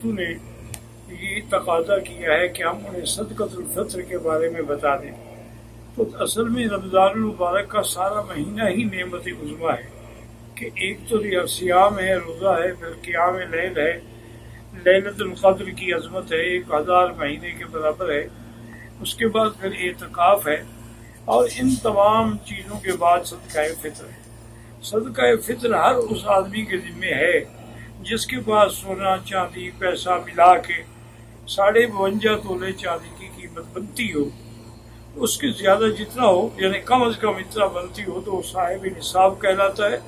نے یہ تقاضا کیا ہے کہ ہم انہیں صدقۃ الفطر کے بارے میں بتا دیں۔ تو اصل میں رمضان المبارک کا سارا مہینہ ہی نعمت عظمیٰ ہے کہ ایک تو سیام ہے، روزہ ہے، پھر قیام لیل ہے، لیلۃ القدر کی عظمت ہے، 1000 مہینے کے برابر ہے، اس کے بعد پھر اعتکاف ہے، اور ان تمام چیزوں کے بعد صدقہ فطر ہے۔ صدقہ فطر ہر اس آدمی کے ذمہ ہے جس کے پاس سونا چاندی پیسہ ملا کے 52.5 تولے چاندی کی قیمت بنتی ہو، اس کے زیادہ جتنا ہو، یعنی کم از کم اتنا بنتی ہو، تو وہ صاحب نصاب کہلاتا ہے،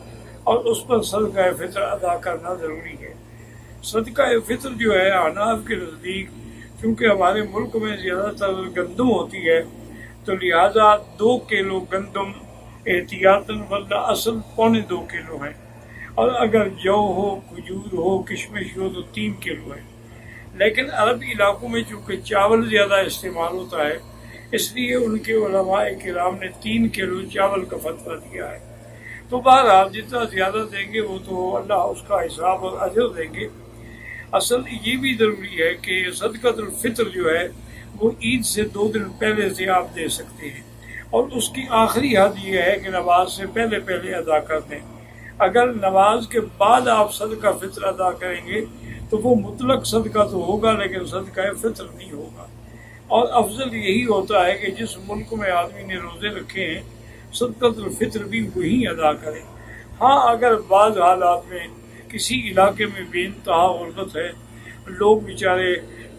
اور اس پر صدقہ فطر ادا کرنا ضروری ہے۔ صدقہ فطر جو ہے احناف کے نزدیک، چونکہ ہمارے ملک میں زیادہ تر گندم ہوتی ہے، تو لہٰذا 2 کلو گندم احتیاطاً، ورنہ اصل 2.25 کلو ہے، اور اگر جو ہو، کھجور ہو، کشمش ہو تو 3 کلو ہے۔ لیکن عرب علاقوں میں چونکہ چاول زیادہ استعمال ہوتا ہے، اس لیے ان کے علماء کرام نے 3 کلو چاول کا فتویٰ دیا ہے۔ تو بہرحال جتنا زیادہ دیں گے وہ تو اللہ اس کا حساب اور اجر دیں گے۔ اصل یہ بھی ضروری ہے کہ صدقۃ الفطر جو ہے وہ عید سے 2 دن پہلے سے آپ دے سکتے ہیں، اور اس کی آخری حد یہ ہے کہ نماز سے پہلے ادا کر دیں۔ اگر نماز کے بعد آپ صدقہ فطر ادا کریں گے تو وہ مطلق صدقہ تو ہوگا، لیکن صدقہ فطر نہیں ہوگا۔ اور افضل یہی ہوتا ہے کہ جس ملک میں آدمی نے روزے رکھے ہیں، صدقۃ الفطر بھی وہی ادا کرے۔ ہاں، اگر بعض حالات میں کسی علاقے میں بے انتہا غربت ہے، لوگ بیچارے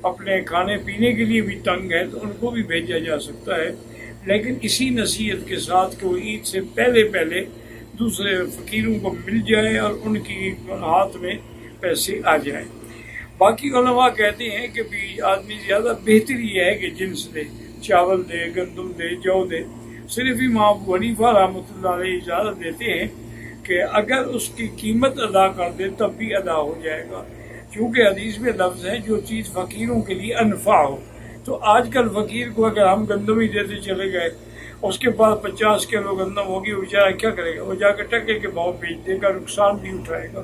اپنے کھانے پینے کے لیے بھی تنگ ہیں، تو ان کو بھی بھیجا جا سکتا ہے، لیکن اسی نصیحت کے ساتھ کہ وہ عید سے پہلے دوسرے فقیروں کو مل جائے اور ان کی ہاتھ میں پیسے آ جائیں۔ باقی علماء کہتے ہیں کہ بھی آدمی زیادہ بہتر یہ ہے کہ جنس دے، چاول دے، گندم دے، جو دے۔ صرف امام ابو حنیفہ رحمۃ اللہ علیہ اجازت دیتے ہیں کہ اگر اس کی قیمت ادا کر دے تب بھی ادا ہو جائے گا، کیونکہ حدیث میں لفظ ہے جو چیز فقیروں کے لیے انفع ہو۔ تو آج کل فقیر کو اگر ہم گندم ہی دیتے چلے گئے، اس کے پاس 50 کلو گندم ہوگی، وہ بیچارہ کیا کرے گا؟ وہ جا کے ٹکے کے بھاؤ بیچ دے گا، نقصان بھی اٹھائے گا۔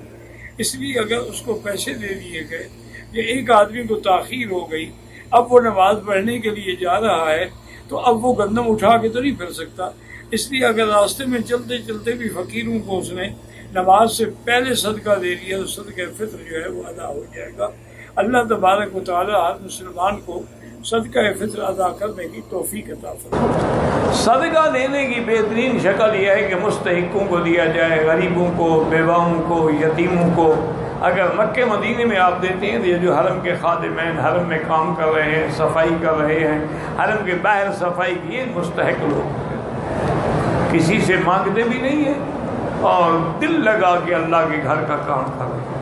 اس لیے اگر اس کو پیسے دے دیے گئے، یا ایک آدمی کو تاخیر ہو گئی، اب وہ نماز پڑھنے کے لیے جا رہا ہے، تو اب وہ گندم اٹھا کے تو نہیں پھر سکتا۔ اس لیے اگر راستے میں چلتے چلتے بھی فقیروں کو اس نے نماز سے پہلے صدقہ دے دیا تو صدقہ فطر جو ہے وہ ادا ہو جائے گا۔ اللہ تبارک و تعالی ہر مسلمان کو صدقہ فطر ادا کرنے کی توفیق عطا فرمائے۔ صدقہ دینے کی بہترین شکل یہ ہے کہ مستحقوں کو دیا جائے، غریبوں کو، بیواؤں کو، یتیموں کو۔ اگر مکہ مدینے میں آپ دیتے ہیں تو یہ جو حرم کے خادمین حرم میں کام کر رہے ہیں، صفائی کر رہے ہیں، حرم کے باہر صفائی کی، یہ مستحق لوگ کسی سے مانگتے بھی نہیں ہیں، اور دل لگا کے اللہ کے گھر کا کام کر رہے ہیں۔